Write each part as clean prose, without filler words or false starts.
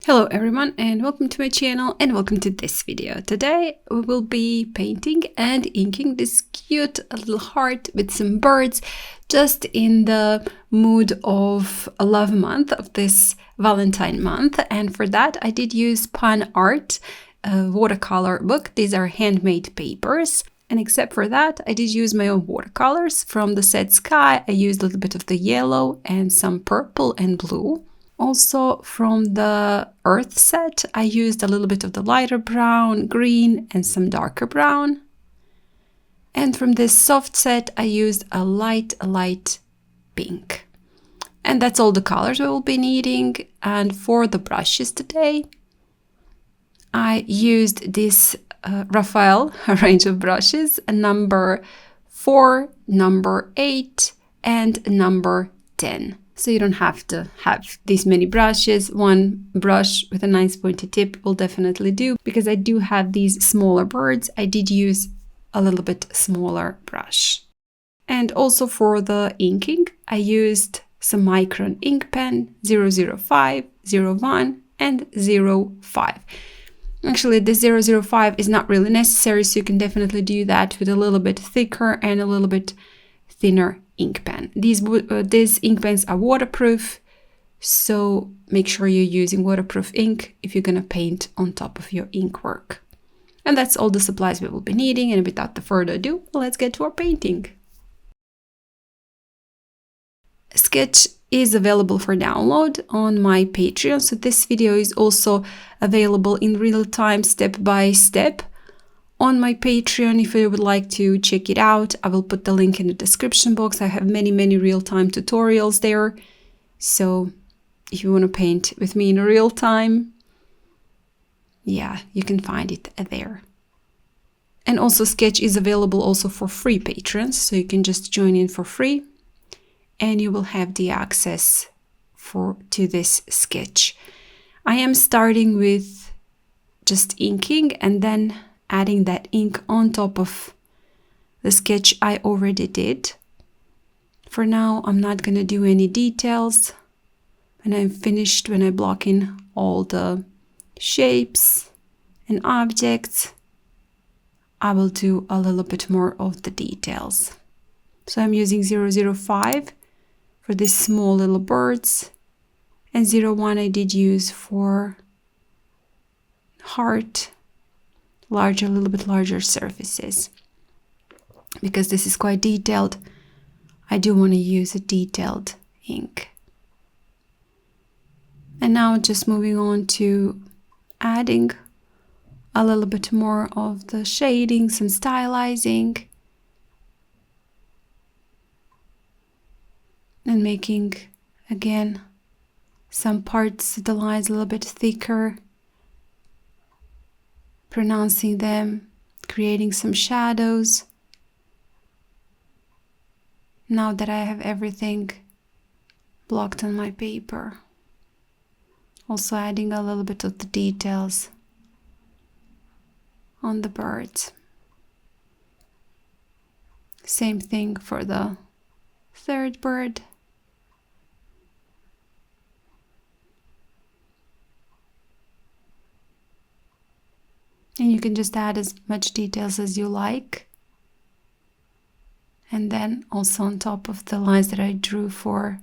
Hello everyone and welcome to my channel and welcome to this video. Today we will be painting and inking this cute little heart with some birds, just in the mood of a love month, of this Valentine month. And for that I did use Panart watercolor book. These are handmade papers. And except for that, I did use my own watercolors. From the set Sky, I used a little bit of the yellow and some purple and blue. Also from the Earth set, I used a little bit of the lighter brown, green, and some darker brown. And from this soft set, I used a light pink. And that's all the colors we will be needing. And for the brushes today, I used this Raphael range of brushes, number 4, number 8, and number 10. So you don't have to have these many brushes. One brush with a nice pointy tip will definitely do. Because I do have these smaller birds, I did use a little bit smaller brush. And also for the inking, I used some Micron ink pen 005, 01, and 05. Actually, this 005 is not really necessary, so you can definitely do that with a little bit thicker and a little bit thinner ink pen. These ink pens are waterproof, so make sure you're using waterproof ink if you're gonna paint on top of your ink work. And that's all the supplies we will be needing, and without further ado, let's get to our painting. Sketch is available for download on my Patreon, so this video is also available in real time, step by step, on my Patreon. If you would like to check it out, I will put the link in the description box. I have many real-time tutorials there, so if you want to paint with me in real time, yeah, you can find it there. And also Sketch is available also for free patrons, so you can just join in for free and you will have the access to this sketch. I am starting with just inking and then adding that ink on top of the sketch I already did. For now, I'm not going to do any details. When I'm finished, when I block in all the shapes and objects, I will do a little bit more of the details. So I'm using 005 for these small little birds, and 01 I did use for heart, a little bit larger surfaces. Because this is quite detailed, I do want to use a detailed ink. And now just moving on to adding a little bit more of the shading, some stylizing, and making again some parts of the lines a little bit thicker, pronouncing them, creating some shadows. Now that I have everything blocked on my paper, also adding a little bit of the details on the birds. Same thing for the third bird. And you can just add as much details as you like. And then also on top of the lines that I drew for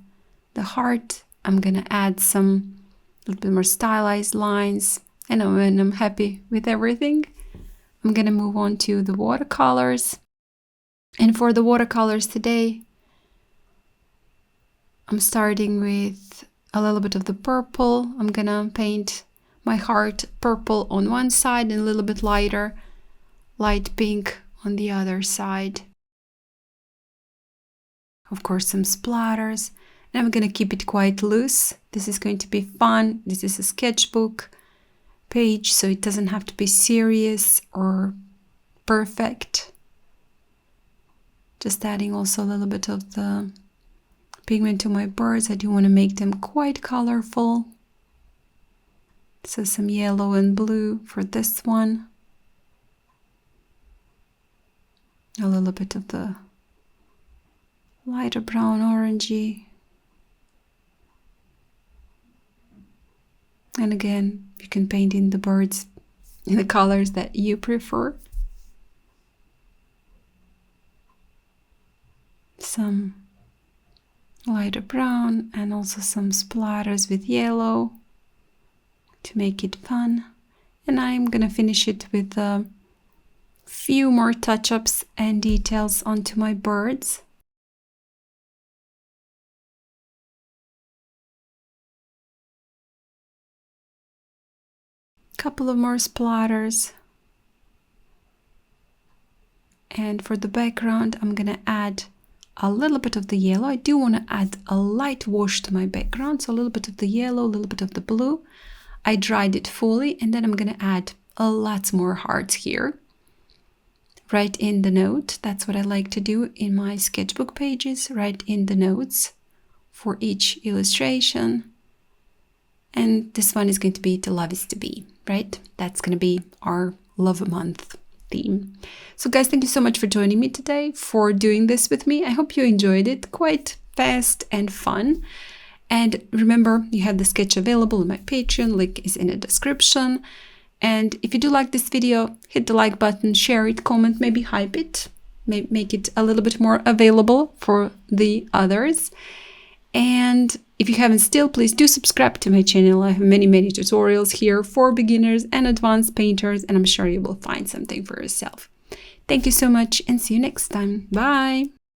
the heart, I'm gonna add some little bit more stylized lines. And when I'm happy with everything, I'm gonna move on to the watercolors. And for the watercolors today, I'm starting with a little bit of the purple. I'm gonna paint my heart purple on one side and a little bit lighter, light pink on the other side. Of course, some splatters. And I'm gonna keep it quite loose. This is going to be fun. This is a sketchbook page, so it doesn't have to be serious or perfect. Just adding also a little bit of the pigment to my birds. I do want to make them quite colorful. So some yellow and blue for this one. A little bit of the lighter brown orangey. And again, you can paint in the birds in the colors that you prefer. Some lighter brown and also some splatters with yellow to make it fun. And I'm gonna finish it with a few more touch-ups and details onto my birds. Couple of more splatters. And for the background, I'm gonna add a little bit of the yellow. I do want to add a light wash to my background, so a little bit of the yellow, a little bit of the blue. I dried it fully, and then I'm gonna add a lot more hearts here. Write in the note. That's what I like to do in my sketchbook pages. Write in the notes for each illustration. And this one is going to be "The Love is to Be," right? That's going to be our Love Month theme. So guys, thank you so much for joining me today, for doing this with me. I hope you enjoyed it. Quite fast and fun. And remember, you have the sketch available on my Patreon. Link is in the description. And if you do like this video, hit the like button, share it, comment, maybe hype it, make it a little bit more available for the others. And if you haven't still, please do subscribe to my channel. I have many tutorials here for beginners and advanced painters, and I'm sure you will find something for yourself. Thank you so much, and see you next time. Bye!